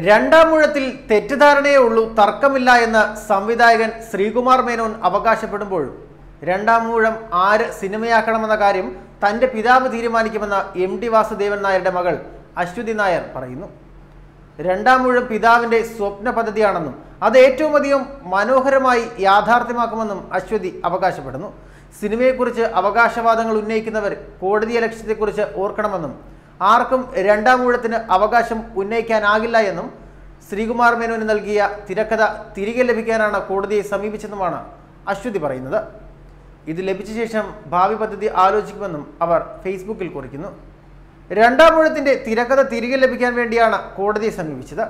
രണ്ടാമൂഴത്തിൽ തെറ്റിദ്ധാരണയേ ഉള്ളൂ, തർക്കമില്ല എന്ന് സംവിധായകൻ ശ്രീകുമാർ മേനോൻ അവകാശപ്പെടുമ്പോഴും രണ്ടാമൂഴം ആര് സിനിമയാക്കണമെന്ന കാര്യം തൻ്റെ പിതാവ് തീരുമാനിക്കുമെന്ന് MD വാസുദേവൻ നായരുടെ മകൾ അശ്വതി നായർ പറയുന്നു. രണ്ടാമൂഴം പിതാവിൻ്റെ സ്വപ്ന പദ്ധതിയാണെന്നും അത് ഏറ്റവും അധികം മനോഹരമായി യാഥാർത്ഥ്യമാക്കുമെന്നും അശ്വതി അവകാശപ്പെടുന്നു. സിനിമയെക്കുറിച്ച് അവകാശവാദങ്ങൾ ഉന്നയിക്കുന്നവർ കോടതിയലക്ഷ്യത്തെക്കുറിച്ച് ഓർക്കണമെന്നും ആർക്കും രണ്ടാമൂഴത്തിന് അവകാശം ഉന്നയിക്കാനാകില്ല എന്നും ശ്രീകുമാർ മേനോന് നൽകിയ തിരക്കഥ തിരികെ ലഭിക്കാനാണ് കോടതിയെ സമീപിച്ചെന്നുമാണ് അശ്വതി പറയുന്നത്. ഇത് ലഭിച്ച ശേഷം ഭാവി പദ്ധതി ആലോചിക്കുമെന്നും അവർ ഫേസ്ബുക്കിൽ കുറിക്കുന്നു. രണ്ടാമൂഴത്തിൻ്റെ തിരക്കഥ തിരികെ ലഭിക്കാൻ വേണ്ടിയാണ് കോടതിയെ സമീപിച്ചത്.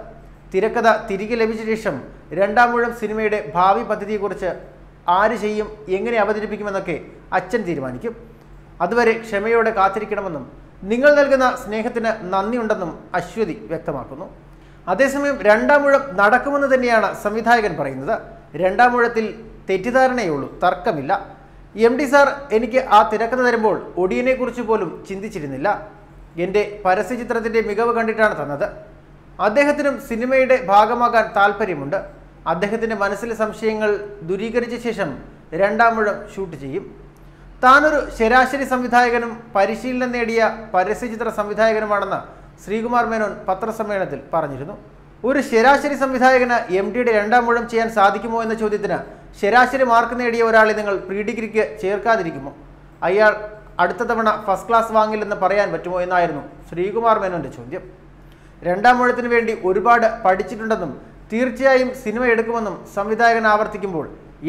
തിരക്കഥ തിരികെ ലഭിച്ച ശേഷം രണ്ടാമൂഴം സിനിമയുടെ ഭാവി പദ്ധതിയെക്കുറിച്ച് ആര് ചെയ്യും, എങ്ങനെ അവതരിപ്പിക്കുമെന്നൊക്കെ അച്ഛൻ തീരുമാനിക്കും. അതുവരെ ക്ഷമയോടെ കാത്തിരിക്കണമെന്നും നിങ്ങൾ നൽകുന്ന സ്നേഹത്തിന് നന്ദിയുണ്ടെന്നും അശ്വതി വ്യക്തമാക്കുന്നു. അതേസമയം രണ്ടാമൂഴം നടക്കുമെന്ന് തന്നെയാണ് സംവിധായകൻ പറയുന്നത്. രണ്ടാമൂഴത്തിൽ തെറ്റിദ്ധാരണയുള്ളൂ, തർക്കമില്ല. MD സാർ എനിക്ക് ആ തിരക്കഥ തരുമ്പോൾ ഒടിയനെക്കുറിച്ച് പോലും ചിന്തിച്ചിരുന്നില്ല. എൻ്റെ പരസ്യചിത്രത്തിൻ്റെ മികവ് കണ്ടിട്ടാണ് തന്നത്. അദ്ദേഹത്തിനും സിനിമയുടെ ഭാഗമാകാൻ താല്പര്യമുണ്ട്. അദ്ദേഹത്തിൻ്റെ മനസ്സിലെ സംശയങ്ങൾ ദൂരീകരിച്ച ശേഷം രണ്ടാമൂഴം ഷൂട്ട് ചെയ്യും. താനൊരു ശരാശരി സംവിധായകനും പരിശീലനം നേടിയ പരസ്യചിത്ര സംവിധായകനുമാണെന്ന് ശ്രീകുമാർ മേനോൻ പത്രസമ്മേളനത്തിൽ പറഞ്ഞിരുന്നു. ഒരു ശരാശരി സംവിധായകന് MDയുടെ രണ്ടാമൂഴം ചെയ്യാൻ സാധിക്കുമോ എന്ന ചോദ്യത്തിന് ശരാശരി മാർക്ക് നേടിയ ഒരാളെ നിങ്ങൾ പ്രീ ഡിഗ്രിക്ക് ചേർക്കാതിരിക്കുമോ, അയാൾ അടുത്ത തവണ ഫസ്റ്റ് ക്ലാസ് വാങ്ങില്ലെന്ന് പറയാൻ പറ്റുമോ എന്നായിരുന്നു ശ്രീകുമാർ മേനോൻ്റെ ചോദ്യം. രണ്ടാമൂഴത്തിന് വേണ്ടി ഒരുപാട് പഠിച്ചിട്ടുണ്ടെന്നും തീർച്ചയായും സിനിമ എടുക്കുമെന്നും സംവിധായകൻ ആവർത്തിക്കുമ്പോൾ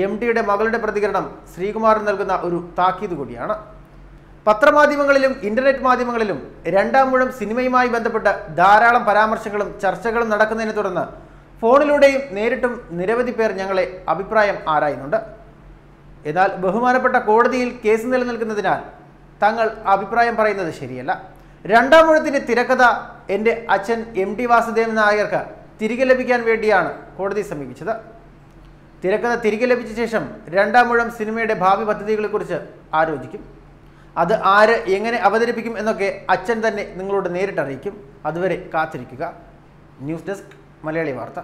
MDയുടെ മകളുടെ പ്രതികരണം ശ്രീകുമാറിന് നൽകുന്ന ഒരു താക്കീത് കൂടിയാണ്. പത്രമാധ്യമങ്ങളിലും ഇന്റർനെറ്റ് മാധ്യമങ്ങളിലും രണ്ടാമൂഴം സിനിമയുമായി ബന്ധപ്പെട്ട് ധാരാളം പരാമർശങ്ങളും ചർച്ചകളും നടക്കുന്നതിനെ തുടർന്ന് ഫോണിലൂടെയും നേരിട്ടും നിരവധി പേർ ഞങ്ങളെ അഭിപ്രായം ആരായുന്നുണ്ട്. എന്നാൽ ബഹുമാനപ്പെട്ട കോടതിയിൽ കേസ് നിലനിൽക്കുന്നതിനാൽ തങ്ങൾ അഭിപ്രായം പറയുന്നത് ശരിയല്ല. രണ്ടാമൂഴത്തിൻ്റെ തിരക്കഥ എൻ്റെ അച്ഛൻ MD വാസുദേവൻ നായർക്ക് തിരികെ ലഭിക്കാൻ വേണ്ടിയാണ് കോടതിയെ സമീപിച്ചത്. തിരക്കഥ തിരികെ ലഭിച്ച ശേഷം രണ്ടാമൂഴം സിനിമയുടെ ഭാവി പദ്ധതികളെക്കുറിച്ച് ആലോചിക്കും. അത് ആര് എങ്ങനെ അവതരിപ്പിക്കും എന്നൊക്കെ അച്ഛൻ തന്നെ നിങ്ങളോട് നേരിട്ട് അറിയിക്കും. അതുവരെ കാത്തിരിക്കുക. ന്യൂസ് ഡെസ്ക് മലയാളി വാർത്ത.